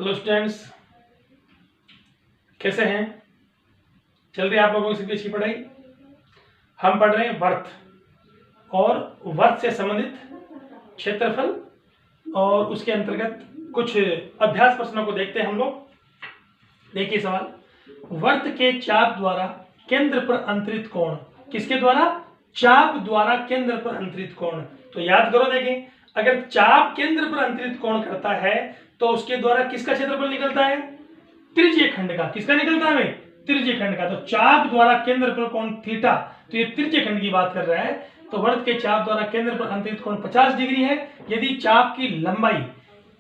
Hello students, कैसे हैं? चल रही है आप लोगों की अच्छी पढ़ाई। हम पढ़ रहे हैं वर्त और वर्त से संबंधित क्षेत्रफल और उसके अंतर्गत कुछ अभ्यास प्रश्नों को देखते हैं हम लोग। देखिए सवाल, वर्त के चाप द्वारा केंद्र पर अंतरित कोण। किसके द्वारा? चाप द्वारा केंद्र पर अंतरित कोण। तो याद करो, देखें, अगर चाप केंद्र पर अंतरित कोण करता है तो उसके द्वारा किसका क्षेत्रफल निकलता है? त्रिज्यीय खंड का। किसका निकलता है भाई? त्रिज्यीय खंड का। तो चाप द्वारा केंद्र पर कोण थीटा, तो ये त्रिज्यीय खंड की बात कर रहा है। तो वर्त के चाप द्वारा केंद्र पर अंतरित कोण 50 डिग्री है। यदि चाप की लंबाई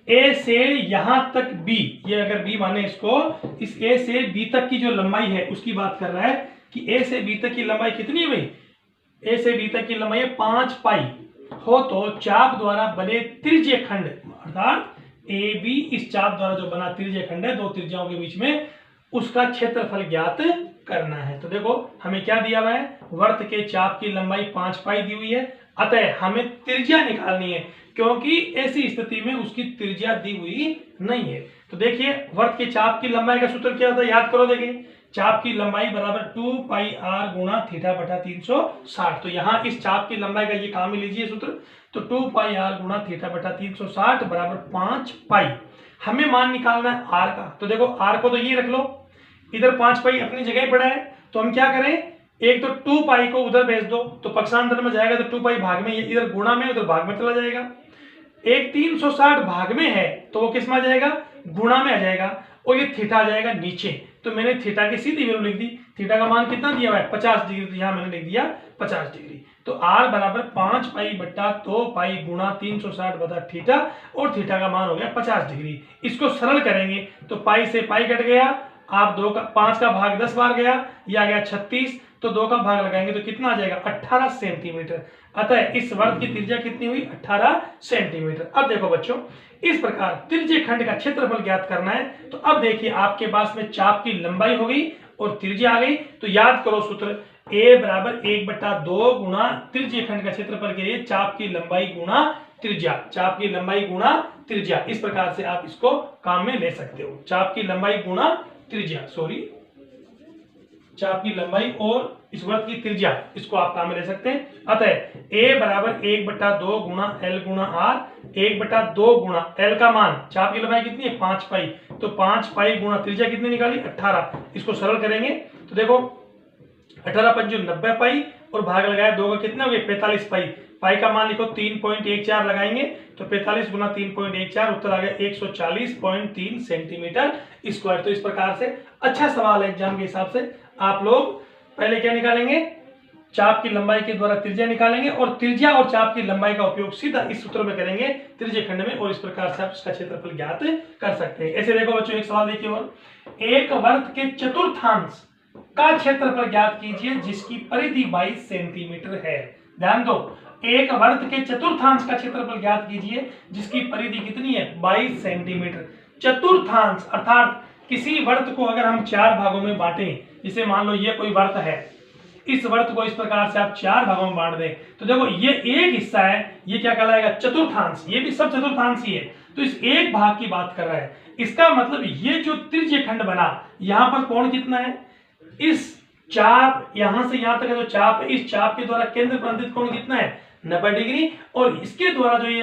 ए से यहां तक बी, ये अगर बी माने इसको, इस ए से बी तक की जो लंबाई है उसकी बात कर रहा है कि ए से बी तक की लंबाई कितनी है भाई? ए से बी तक की लंबाई 5 पाई हो तो चाप द्वारा बने त्रिज्यीय खंड अर्थात ए बी, इस चाप द्वारा जो बना त्रिज्यीय खंड है, दो त्रिज्याओं के बीच में, उसका क्षेत्रफल ज्ञात करना है। तो देखो हमें क्या दिया हुआ है? वर्त के चाप की लंबाई 5 पाई दी हुई है, अतः हमें त्रिज्या निकालनी है, क्योंकि ऐसी स्थिति में उसकी त्रिज्या दी हुई नहीं है। तो देखिए वर्त के चाप की लंबाई का सूत्र क्या होता है, याद करो। देखिए चाप की लंबाई बराबर 2 पाई आर गुणा थीटा बटा 360। तो यहाँ इस चाप की लंबाई का ये काम ही लीजिए सूत्र। तो 2 पाई आर गुणा थीटा बटा 360 बराबर 5 पाई। हमें मान निकालना है आर का। तो देखो आर को तो ये रख लो, इधर 5 पाई अपनी जगह पड़ा है। तो हम क्या करें, एक तो 2 पाई को उधर भेज दो तो पक्षांतर में जाएगा, तो 2 पाई भाग में, इधर गुणा में उधर भाग में चला जाएगा। एक 360 भाग में है तो वो किस में आ जाएगा? गुणा में आ जाएगा, और ये थीटा आ जाएगा नीचे। तो मैंने थीटा की सीधी वैल्यू लिख दी। थीटा का मान कितना दिया हुआ है? 50 डिग्री। तो यहां मैंने लिख दिया 50 डिग्री। तो आर बराबर 5 पाई बट्टा 2 पाई गुणा 360 बटा थीटा, और थीटा का मान हो गया 50 डिग्री। इसको सरल करेंगे तो पाई से पाई कट गया, आप 5 का भाग 10 बार गया, ये आ गया 36। तो 2 का भाग लगाएंगे तो कितना आ जाएगा? 18 सेंटीमीटर। अतः इस वर्त की त्रिज्या कितनी हुई? 18 सेंटीमीटर। अब देखो बच्चों, इस प्रकार त्रिज्यीय खंड का क्षेत्रफल ज्ञात करना है। तो अब देखिए आपके पास में चाप की लंबाई हो गई और त्रिज्या आ गई। तो याद करो सूत्र, a बराबर 1/2 गुणा त्रिज्यीय खंड का क्षेत्रफल के लिए चाप की लंबाई गुणा त्रिज्या, चाप की लंबाई गुणा त्रिज्या। इस प्रकार से आप इसको काम में ले सकते हो। चाप की लंबाई गुणा त्रिज्या, चाप की लंबाई और इस वर्त की त्रिज्या, इसको आप काम में ले सकते हैं। अतः a बराबर 1/2 गुणा l गुणा r, 1/2 गुणा l का मान, चाप की लंबाई कितनी है? 5 पाई। तो 5 पाई गुणा त्रिज्या कितनी निकाली? 18। इसको सरल करेंगे तो देखो 18 पंजे 90 पाई, और भाग लगाया 2 का कितना हो गया? 45 पाई। पाई का मान लिखो 3.14 लगाएंगे तो 45 गुना 3.14, उत्तर आ गया 140.3 सेंटीमीटर स्क्वायर। तो इस प्रकार से अच्छा सवाल है एग्जाम के हिसाब से। आप लोग पहले क्या निकालेंगे? चाप की लंबाई के द्वारा त्रिज्या निकालेंगे, और त्रिज्या और चाप की लंबाई का उपयोग सीधा इस सूत्र में करेंगे त्रिज्यीय खंड में, और इस प्रकार से आप इसका क्षेत्रफल ज्ञात कर सकते हैं। ऐसे देखो बच्चों, एक सवाल देखिए, और एक वर्त के चतुर्थांश का क्षेत्रफल ज्ञात कीजिए जिसकी परिधि 22 सेंटीमीटर है। ध्यान दो, एक वर्त के चतुर्थांश का क्षेत्रफल ज्ञात कीजिए जिसकी परिधि कितनी है? 22 सेंटीमीटर। चतुर्थांश अर्थात किसी वर्त को अगर हम 4 भागों में बांटें, जैसे मान लो ये कोई वर्त है, इस वर्त को इस प्रकार से आप 4 भागों में बांट दें, तो देखो ये एक हिस्सा है, ये क्या कहलाएगा? चतुर्थांश। ये भी सब चतुर्थांश ही है। तो इस एक भाग की बात कर रहा है। इसका मतलब ये जो त्रिज्यीय खंड बना, यहां पर कोण कितना है? इस चाप, यहां से यहां तक का जो चाप है, इस चाप के द्वारा केंद्र पर अंतरित कोण कितना है? 90 डिग्री। और इसके द्वारा जो ये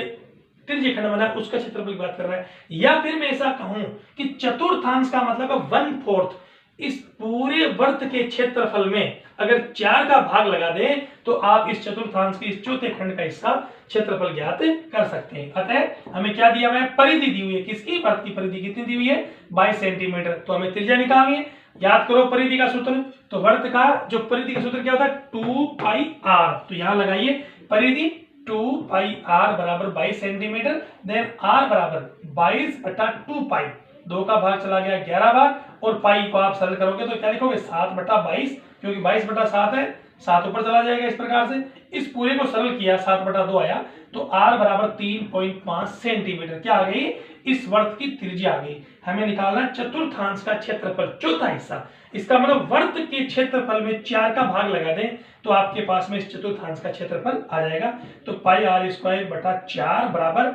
त्रिज्यीय खंड बना उसका क्षेत्रफल की बात कर रहा है। या फिर मैं ऐसा कहूं कि चतुर्थांश का मतलब है 1/4। इस पूरे वर्त के क्षेत्रफल में अगर 4 का भाग लगा दें तो आप इस चतुर्थांश के इस चौथे खंड का हिस्सा क्षेत्रफल ज्ञात कर सकते हैं। अतः हमें क्या दिया हुआ है? परिधि दी हुई है। किसकी? वर्त की परिधि कितनी दी हुई है? 22 सेंटीमीटर। तो हमें त्रिज्या निकालनी है। याद करो परिधि का सूत्र। तो वर्त का जो परिधि का सूत्र क्या होता है? 2 पाई r। तो यहां लगाइए परिधि 2 पाई r बराबर 22 सेंटीमीटर। देन r बराबर 22/2 पाई, 2 का भाग चला गया 11 बार, और पाई को आप सरल करोगे तो क्या लिखोगे? 7/22, क्योंकि 22/7 है, 7 ऊपर चला जाएगा। इस प्रकार से इस पूरे को सरल किया, 7/2 आया, तो r बराबर 3.5 सेंटीमीटर क्या आ गई? इस वर्त की त्रिज्या आ गई। हमें निकालना चतुर्थांश का क्षेत्रफल, चौथा हिस्सा। इसका मतलब वर्त के क्षेत्रफल में 4 का भाग लगा दें तो आपके पास में इस चतुर्थांश का क्षेत्रफल आ जाएगा। तो पाई r² बटा 4 बराबर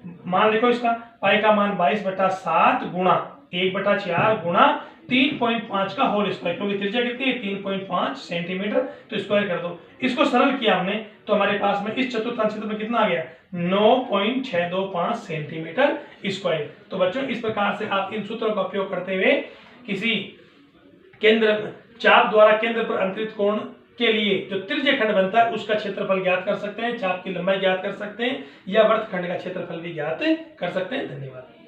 मान देखो इसका पाई का मान 22/7 गुणा 1/4 गुणा 3.5 का होल स्क्वायर, क्योंकि त्रिज्या कितनी है 3.5 सेंटीमीटर, तो स्क्वायर कर दो। इसको सरल किया हमने तो हमारे पास में इस चतुर्थांश क्षेत्र में कितना आ गया 9.625 सेंटीमीटर स्क्वायर। तो बच्चों इस प्रकार से आप इन सूत्रों का उपयोग करते हुए किसी केंद्र चाप द्वारा केंद्र पर अंतरित कोण के लिए जो त्रिज्य खंड बनता है उसका क्षेत्रफल ज्ञात कर सकते हैं, चाप की लंबाई ज्ञात कर सकते हैं, या वृत्तखंड का क्षेत्रफल भी ज्ञात कर सकते हैं। धन्यवाद।